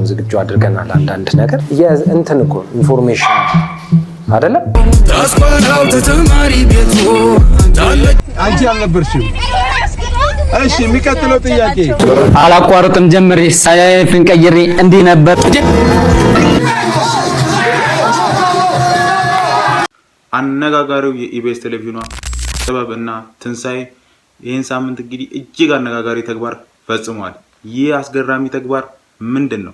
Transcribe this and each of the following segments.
አሁን ዝግጁ አድርገናል አንዳንድ ነገር እንትን እኮ ኢንፎርሜሽን አይደለም ታስቆራው ተተማሪ ቤቱ አንቺ አልነበርሽም እሺ የሚቀጥለው ጥያቄ አላቋርጥም ጀምሬ ሳይፍን ቀይሬ እንዲህ ነበር አነጋጋሪው የኢቢኤስ ቴሌቪዥኗ ጥበብና ትንሳኤ ይህን ሳምንት እንግዲህ እጅግ አነጋጋሪ ተግባር ፈጽሟል። ይህ አስገራሚ ተግባር ምንድነው?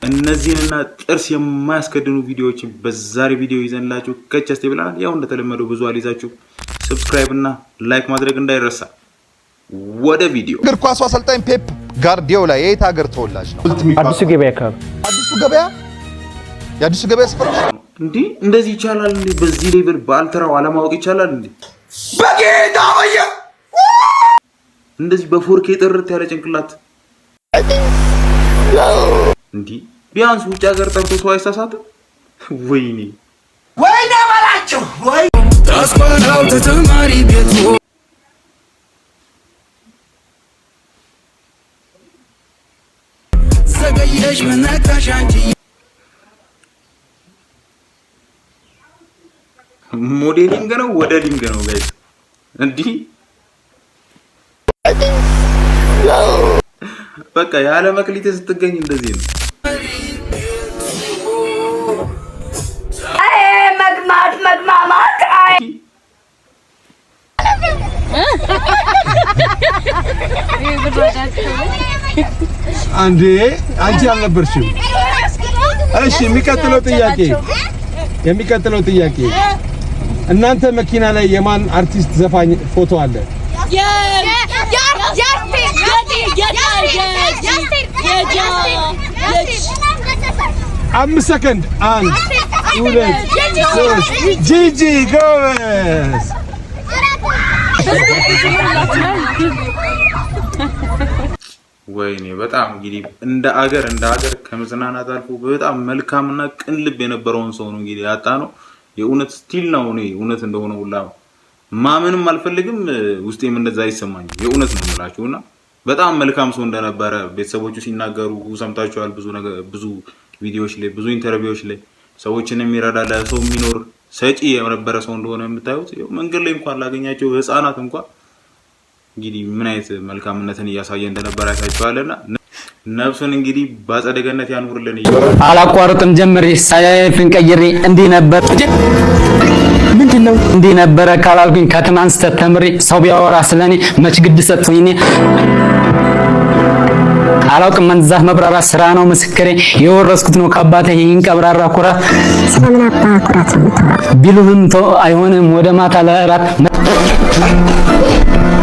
እነዚህንና ጥርስ የማያስከድኑ ቪዲዮዎችን በዛሬ ቪዲዮ ይዘንላችሁ ከቻስቴ ብለናል። ያው እንደተለመደው ብዙ አልይዛችሁ ሰብስክራይብ እና ላይክ ማድረግ እንዳይረሳ። ወደ ቪዲዮ እግር ኳስ አሰልጣኝ ፔፕ ጋርዲዮላ የት ሀገር ተወላጅ ነው? አዲሱ ገበያ ካብ አዲሱ ገበያ የአዲሱ ገበያ ስፍራ እንዴ እንደዚህ ይቻላል እንዴ? በዚህ ሌቭል ባልተራው አለማወቅ ይቻላል እንዴ? በጌታ ወየ እንደዚህ በፎርኬ ጥርት ያለ ጭንቅላት እንዴ ቢያንስ ውጭ ሀገር ጠርቶ ሰው አይሳሳትም? ወይኔ ባላችሁ ወይ ታስቆራው ተተማሪ ቤቱ ዘገየሽ መነካሽ አንቺ ሞዴሊንግ ነው ወደሊንግ ነው ጋይስ እንዴ በቃ ያለ መክሊት ስትገኝ እንደዚህ ነው መግማማት አንዴ አንቺ አልነበርሽም እሺ የሚቀጥለው ጥያቄ እናንተ መኪና ላይ የማን አርቲስት ዘፋኝ ፎቶ አለ? 5 ሰከንድ 1 2 3 ጂጂ ጎበዝ ወይኔ በጣም እንግዲህ እንደ አገር ከመዝናናት አልፎ በጣም መልካምና ቅን ልብ የነበረውን ሰው ነው እንግዲህ ያጣ ነው። የኡነት ስቲል ነው ነው ኡነት እንደሆነ ሁላ ማምንም አልፈልግም ውስጤም እንደዛ ይሰማኝ የኡነት ነው የምላችሁና በጣም መልካም ሰው እንደነበረ ቤተሰቦቹ ሲናገሩ ሰምታችኋል። ብዙ ቪዲዮዎች ላይ ብዙ ኢንተርቪዎች ላይ ሰዎችን የሚረዳ ለሰው የሚኖር ሰጪ የነበረ ሰው እንደሆነ የምታዩት መንገድ ላይ እንኳን ላገኛቸው ህፃናት እንኳን እንግዲህ ምን አይነት መልካምነትን እያሳየ እንደነበረ አይታችኋልና ነፍሱን እንግዲህ ባጸደ ገነት ያኑርልን። አላቋርጥም ጀምሬ ሳይፍን ቀይሬ እንዲህ ነበር ምንድነው እንዲህ ነበር ካላልኩኝ ከትናንት ተተምሬ ሰው ቢያወራ ስለኔ መች ግድ ሰጥቶኝ አላውቅም መንዛት መብራራ ስራ ነው ምስክሬ የወረስኩት ነው ከአባቴ ይህን ቀብራራ ኩራት ስለምን አባ ኩራት ቢሉህም አይሆንም ወደ ማታ ለራት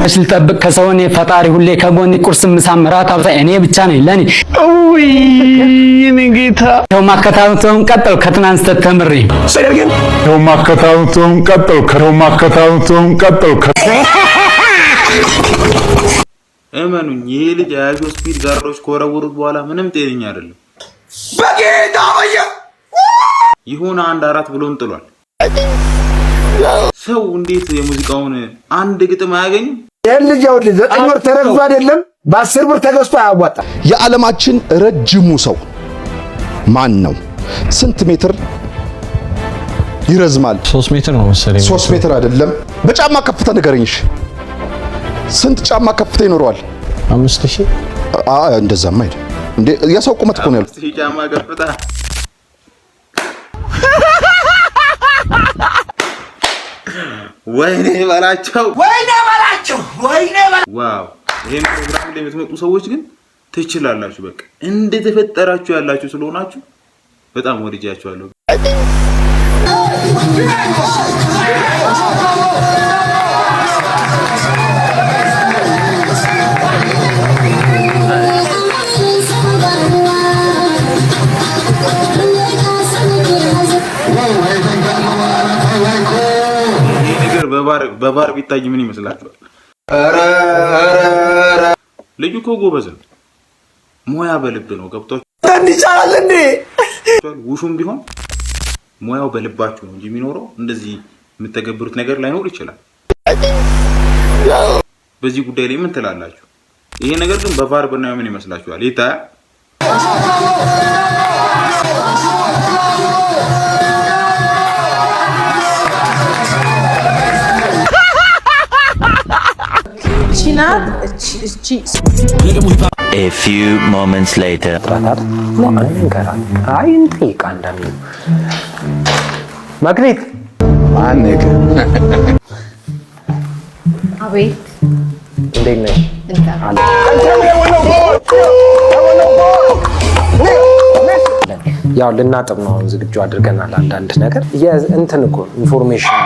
እሽል ጠብቅ ከሰውኔ ፈጣሪ ሁሌ ከጎኔ ቁርስ ምሳም ራት አብዛኝ እኔ ብቻ ነኝ ለኔ ኦይ ንጌታ ነው ማከታተውን ቀጠል ከትናንት ተተምሬ ሰይርግን ነው ማከታተውን ቀጠል እመኑኝ ይሄ ልጅ ያዩ ስፒድ ጋርዶች ኮረወሩት በኋላ ምንም ጤነኛ አይደለም። በጌታ ወየ ይሁን 1-4 ብሎም ጥሏል። ሰው እንዴት የሙዚቃውን አንድ ግጥም አያገኝም? የልጅ ያው ልጅ 9 ወር ተረግዞ አይደለም በ10 ብር ተገዝቶ አያዋጣ። የዓለማችን ረጅሙ ሰው ማን ነው? ስንት ሜትር ይረዝማል? 3 ሜትር ነው መሰለኝ። 3 ሜትር አይደለም። በጫማ ከፍታ ንገረኝሽ። ስንት ጫማ ከፍታ ይኖረዋል? 5000 እንደዛማ አይደል እንዴ? የሰው ቁመት እኮ ነው ያለው። 5000 ጫማ ከፍታ ወይኔ ባላቸው ዋው! ይሄን ፕሮግራም ላይ የምትመጡ ሰዎች ግን ትችላላችሁ። በቃ እንደተፈጠራችሁ ያላችሁ ስለሆናችሁ በጣም ወድጃችኋለሁ። በባር ቢታይ ምን ይመስላችኋል? ልጁ እኮ ጎበዝ ነው። ሙያ በልብ ነው። ገብቷችሁ እንዲቻላል እንዴ? ውሹም ቢሆን ሙያው በልባችሁ ነው እንጂ የሚኖረው እንደዚህ የምትተገብሩት ነገር ላይኖር ይችላል። በዚህ ጉዳይ ላይ ምን ትላላችሁ? ይሄ ነገር ግን በቫር ብናየው ምን ይመስላችኋል? ይታያ A few moments later. አይ እንጠይቅ አንዳንዴ ማግኔት ማነገ አቤት እንዴት ነሽ? ያው ልናጥብ ነው ዝግጁ አድርገናል። አንዳንድ ነገር እንትን እኮ ኢንፎርሜሽን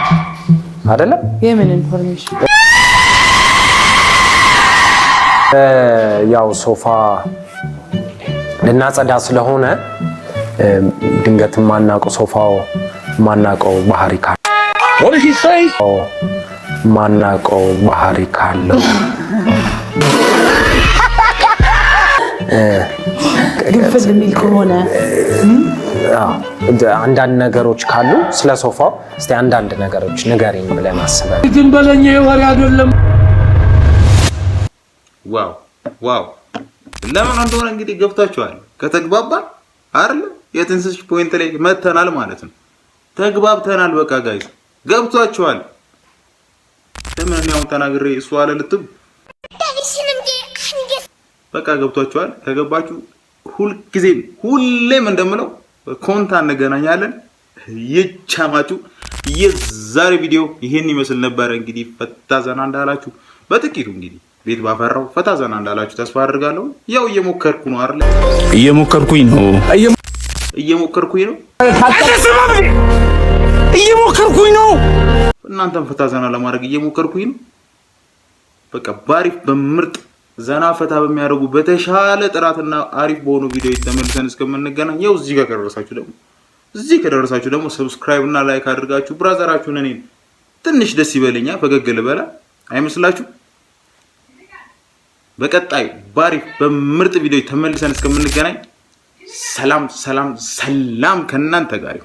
አይደለም። የምን ኢንፎርሜሽን? ያው ሶፋ ልናጸዳ ስለሆነ ድንገት ማናቀው ሶፋው ማናቀው ባህሪ ካለው What did he say? ማናቀው ባህሪ ካለው ግንፍል የሚል ከሆነ አንዳንድ ነገሮች ካሉ ስለ ሶፋው እስቲ አንዳንድ ነገሮች ንገሪኝ ብለን አስበን ግን በለኝ ወሬ አይደለም። ዋው ዋው ለምን እንደሆነ እንግዲህ ገብታችኋል። ከተግባባን አይደል የትንስሽ ፖይንት ላይ መተናል ማለት ነው። ተግባብተናል። በቃ ጋይስ ገብቷችኋል። ለምን ነው ተናግሬ እሱ አለ ልትብ በቃ ገብቷችኋል። ከገባችሁ ሁሌም እንደምለው ኮንታ እንገናኛለን። ይቻማችሁ። የዛሬ ቪዲዮ ይሄን ይመስል ነበር። እንግዲህ ፈታ ዘና እንዳላችሁ በጥቂቱ እንግዲህ ቤት ባፈራው ፈታ ዘና እንዳላችሁ ተስፋ አድርጋለሁ። ያው እየሞከርኩ ነው አይደል? እየሞከርኩኝ ነው። እናንተም ፈታ ዘና ለማድረግ እየሞከርኩኝ ነው። በቃ ባሪፍ በምርጥ ዘና ፈታ በሚያደርጉ በተሻለ ጥራትና አሪፍ በሆኑ ቪዲዮዎች ተመልሰን እስከምንገናኝ ያው እዚህ ከደረሳችሁ ደግሞ ሰብስክራይብ እና ላይክ አድርጋችሁ ብራዘራችሁን እኔን ትንሽ ደስ ይበለኛ ፈገግ ልበላ አይመስላችሁ? በቀጣይ ባሪፍ በምርጥ ቪዲዮ ተመልሰን እስከምንገናኝ ሰላም ከእናንተ ጋር